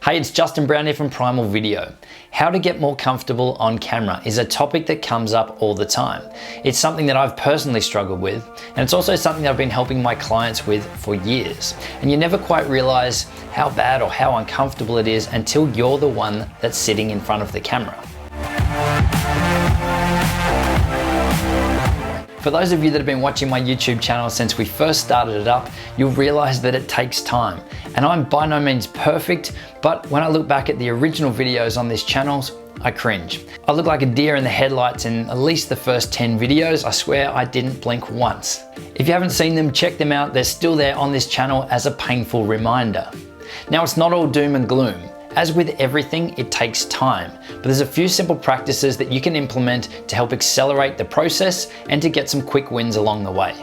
Hey, it's Justin Brown here from Primal Video. How to get more comfortable on camera is a topic that comes up all the time. It's something that I've personally struggled with, and it's also something that I've been helping my clients with for years. And you never quite realize how bad or how uncomfortable it is until you're the one that's sitting in front of the camera. For those of you that have been watching my YouTube channel since we first started it up, you'll realize that it takes time. And I'm by no means perfect, but when I look back at the original videos on this channel, I cringe. I look like a deer in the headlights in at least the first 10 videos. I swear I didn't blink once. If you haven't seen them, check them out. They're still there on this channel as a painful reminder. Now, it's not all doom and gloom. As with everything, it takes time, but there's a few simple practices that you can implement to help accelerate the process and to get some quick wins along the way.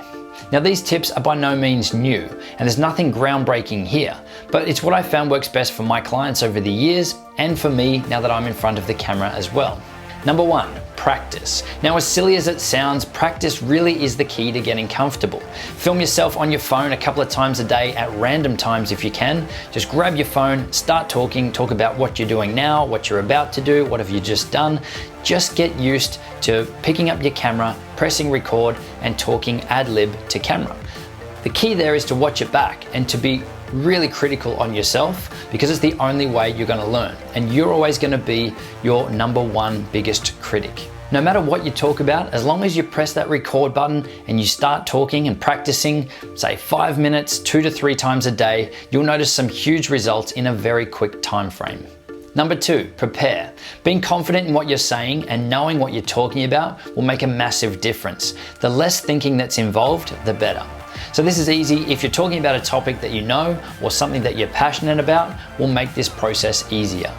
Now, these tips are by no means new, and there's nothing groundbreaking here, but it's what I found works best for my clients over the years and for me now that I'm in front of the camera as well. Number one, practice. Now, as silly as it sounds, practice really is the key to getting comfortable. Film yourself on your phone a couple of times a day at random times if you can. Just grab your phone, start talking, talk about what you're doing now, what you're about to do, what have you just done. Just get used to picking up your camera, pressing record, and talking ad lib to camera. The key there is to watch it back and to be really critical on yourself, because it's the only way you're going to learn, and you're always going to be your number one biggest critic. No matter what you talk about, as long as you press that record button and you start talking and practicing, say 5 minutes, 2 to 3 times a day, you'll notice some huge results in a very quick time frame. Number two, prepare. Being confident in what you're saying and knowing what you're talking about will make a massive difference. The less thinking that's involved, the better. So this is easy. If you're talking about a topic that you know or something that you're passionate about, will make this process easier.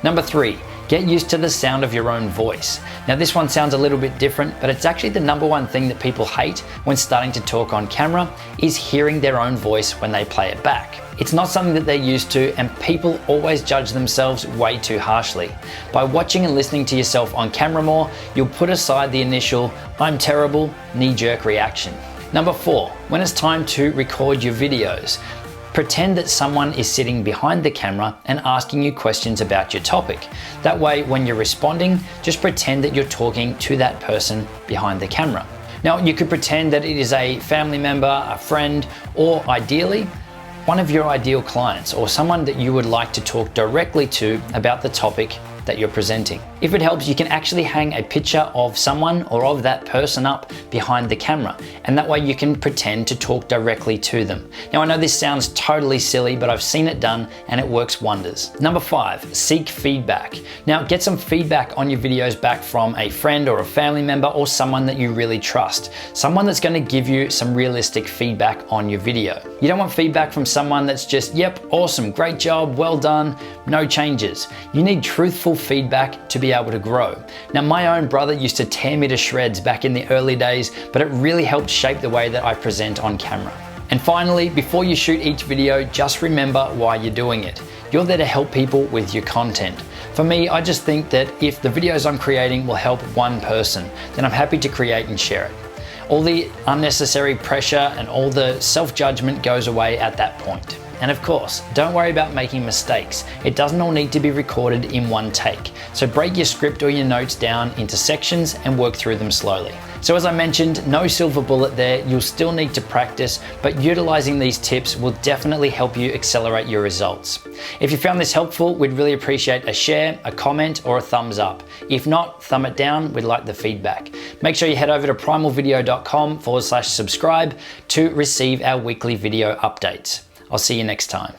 Number three, get used to the sound of your own voice. Now, this one sounds a little bit different, but it's actually the number one thing that people hate when starting to talk on camera is hearing their own voice when they play it back. It's not something that they're used to, and people always judge themselves way too harshly. By watching and listening to yourself on camera more, you'll put aside the initial "I'm terrible" knee-jerk reaction. Number four, when it's time to record your videos, pretend that someone is sitting behind the camera and asking you questions about your topic. That way, when you're responding, just pretend that you're talking to that person behind the camera. Now, you could pretend that it is a family member, a friend, or ideally, one of your ideal clients or someone that you would like to talk directly to about the topic that you're presenting. If it helps, you can actually hang a picture of someone or of that person up behind the camera, and that way you can pretend to talk directly to them. Now, I know this sounds totally silly, but I've seen it done and it works wonders. Number five, seek feedback. Now, get some feedback on your videos back from a friend or a family member or someone that you really trust. Someone that's going to give you some realistic feedback on your video. You don't want feedback from someone that's just, yep, awesome, great job, well done, no changes. You need truthful feedback to be able to grow. Now, my own brother used to tear me to shreds back in the early days, but it really helped shape the way that I present on camera. And finally, before you shoot each video, just remember why you're doing it. You're there to help people with your content. For me, I just think that if the videos I'm creating will help one person, then I'm happy to create and share it. All the unnecessary pressure and all the self-judgment goes away at that point. And of course, don't worry about making mistakes. It doesn't all need to be recorded in one take. So break your script or your notes down into sections and work through them slowly. So as I mentioned, no silver bullet there. You'll still need to practice, but utilizing these tips will definitely help you accelerate your results. If you found this helpful, we'd really appreciate a share, a comment, or a thumbs up. If not, thumb it down. We'd like the feedback. Make sure you head over to primalvideo.com/subscribe to receive our weekly video updates. I'll see you next time.